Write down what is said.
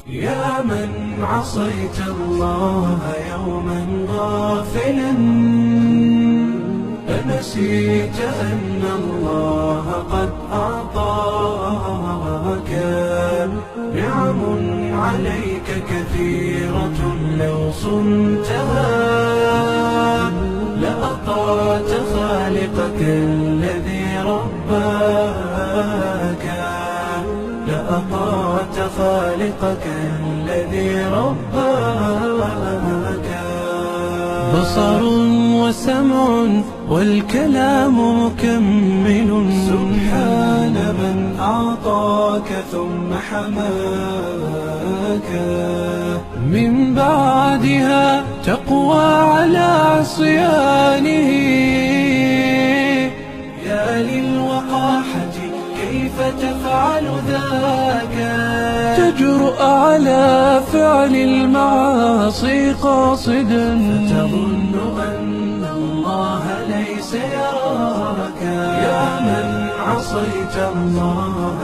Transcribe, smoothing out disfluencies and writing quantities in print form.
يا من عصيت الله يوما غافلا، أنسيت أن الله قد أعطاك نعم عليك كثيرة، لو صنتها لأطعت خالقك الذي رباك، لأطعت خالقك الذي رباك. بصر وسمع والكلام مكمل، سبحان من أعطاك ثم حماك. من بعدها تقوى على عصيانه، يا للوقاحة كيف تفعل ذاك؟ تجرؤ على فعل المعاصي قاصدا، فتظن أن الله ليس يراك. يا من عصيت الله